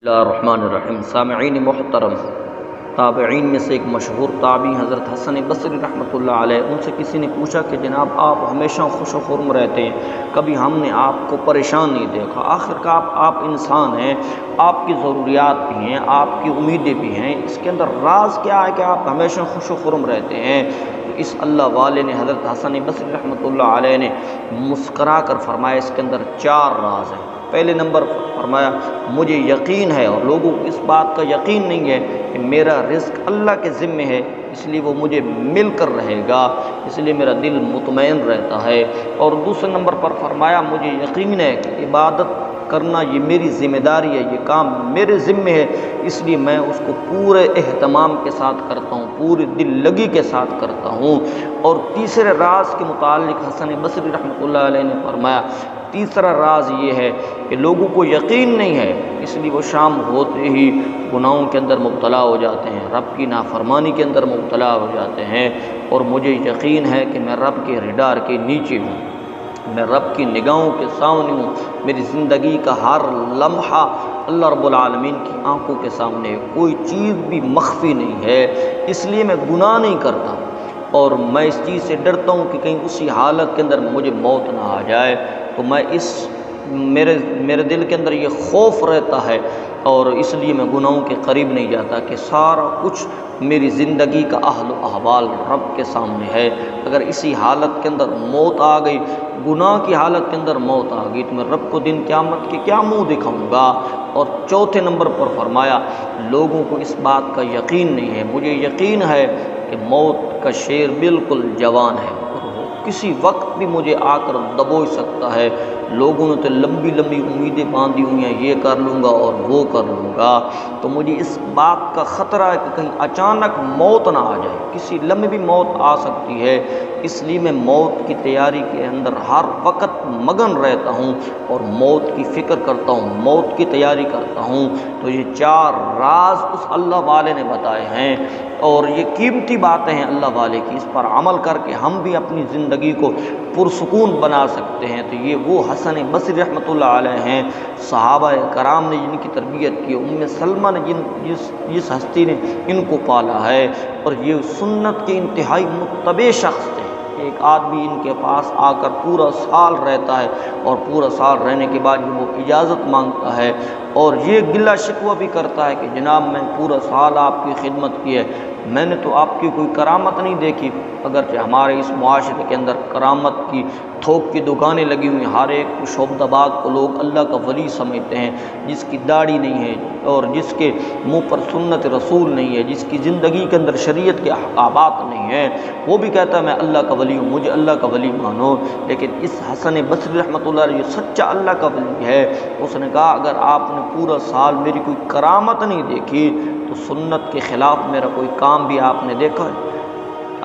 بسم اللہ الرحمن الرحیم۔ سامعین محترم، تابعین میں سے ایک مشہور تابعی حضرت حسن بصری رحمۃ اللہ علیہ، ان سے کسی نے پوچھا کہ جناب آپ ہمیشہ خوش و خرم رہتے ہیں، کبھی ہم نے آپ کو پریشان نہیں دیکھا، آخر کار آپ انسان ہیں، آپ کی ضروریات بھی ہیں، آپ کی امیدیں بھی ہیں، اس کے اندر راز کیا ہے کہ آپ ہمیشہ خوش و خرم رہتے ہیں؟ تو اس اللہ والے نے، حضرت حسن بصری رحمۃ اللہ علیہ نے مسکرا کر فرمایا اس کے اندر 4 راز ہیں۔ پہلے نمبر فرمایا مجھے یقین ہے اور لوگوں کو اس بات کا یقین نہیں ہے کہ میرا رزق اللہ کے ذمے ہے، اس لیے وہ مجھے مل کر رہے گا، اس لیے میرا دل مطمئن رہتا ہے۔ اور دوسرے نمبر پر فرمایا مجھے یقین ہے کہ عبادت کرنا یہ میری ذمہ داری ہے، یہ کام میرے ذمے ہے، اس لیے میں اس کو پورے اہتمام کے ساتھ کرتا ہوں، پوری دل لگی کے ساتھ کرتا ہوں۔ اور تیسرے راز کے متعلق حسن بصری رحمۃ اللہ علیہ نے فرمایا تیسرا راز یہ ہے کہ لوگوں کو یقین نہیں ہے، اس لیے وہ شام ہوتے ہی گناہوں کے اندر مبتلا ہو جاتے ہیں، رب کی نافرمانی کے اندر مبتلا ہو جاتے ہیں، اور مجھے یقین ہے کہ میں رب کے رڈار کے نیچے ہوں، میں رب کی نگاہوں کے سامنے ہوں، میری زندگی کا ہر لمحہ اللہ رب العالمین کی آنکھوں کے سامنے ہے، کوئی چیز بھی مخفی نہیں ہے، اس لیے میں گناہ نہیں کرتا، اور میں اس چیز سے ڈرتا ہوں کہ کہیں اسی حالت کے اندر مجھے موت نہ آ جائے، تو میں میرے دل کے اندر یہ خوف رہتا ہے، اور اس لیے میں گناہوں کے قریب نہیں جاتا کہ سارا کچھ میری زندگی کا احوال و احوال رب کے سامنے ہے، اگر اسی حالت کے اندر موت آ گئی، گناہ کی حالت کے اندر موت آ گئی، تو میں رب کو دن قیامت کے کیا منہ دکھاؤں گا؟ اور چوتھے نمبر پر فرمایا لوگوں کو اس بات کا یقین نہیں ہے، مجھے یقین ہے کہ موت کا شیر بالکل جوان ہے، کسی وقت بھی مجھے آ کر دبوچ سکتا ہے، لوگوں نے تو لمبی لمبی امیدیں باندھی ہوئی ہیں، یہ کر لوں گا اور وہ کر لوں گا، تو مجھے اس بات کا خطرہ ہے کہ کہیں اچانک موت نہ آ جائے، کسی لمحے بھی موت آ سکتی ہے، اس لیے میں موت کی تیاری کے اندر ہر وقت مگن رہتا ہوں اور موت کی فکر کرتا ہوں، موت کی تیاری کرتا ہوں۔ تو یہ 4 راز اس اللہ والے نے بتائے ہیں، اور یہ قیمتی باتیں ہیں اللہ والے کی، اس پر عمل کر کے ہم بھی اپنی زندگی کو پرسکون بنا سکتے ہیں۔ تو یہ وہ حسن بصری رحمۃ اللہ علیہ ہیں، صحابہ کرام نے جن کی تربیت کی، ام سلمہ نے جس ہستی نے ان کو پالا ہے، اور یہ سنت کے انتہائی متبع شخص تھے۔ ایک آدمی ان کے پاس آ کر پورا سال رہتا ہے، اور پورا سال رہنے کے بعد وہ اجازت مانگتا ہے، اور یہ گلہ شکوہ بھی کرتا ہے کہ جناب میں پورا سال آپ کی خدمت کی ہے، میں نے تو آپ کی کوئی کرامت نہیں دیکھی، اگرچہ ہمارے اس معاشرے کے اندر کرامت کی تھوک کی دکانیں لگی ہوئی ہیں، ہر ایک شعبہ باغ کو لوگ اللہ کا ولی سمجھتے ہیں، جس کی داڑھی نہیں ہے اور جس کے منہ پر سنت رسول نہیں ہے، جس کی زندگی کے اندر شریعت کے احکامات نہیں ہیں، وہ بھی کہتا ہے میں اللہ کا ولی ہوں، مجھے اللہ کا ولی مانو۔ لیکن اس حسن بصری رحمۃ اللہ علیہ جو سچا اللہ کا ولی ہے، اس نے کہا اگر آپ نے پورا سال میری کوئی کرامت نہیں دیکھی تو سنت کے خلاف میرا کوئی کام بھی آپ نے دیکھا ہے؟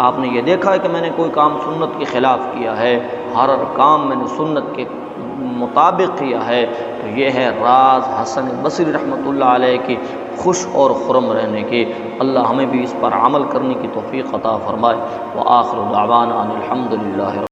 آپ نے یہ دیکھا ہے کہ میں نے کوئی کام سنت کے خلاف کیا ہے؟ ہر کام میں نے سنت کے مطابق کیا ہے۔ تو یہ ہے راز حسن بصری رحمۃ اللہ علیہ کی خوش اور خرم رہنے کے۔ اللہ ہمیں بھی اس پر عمل کرنے کی توفیق عطا فرمائے۔ وآخر دعوانا ان الحمد للہ۔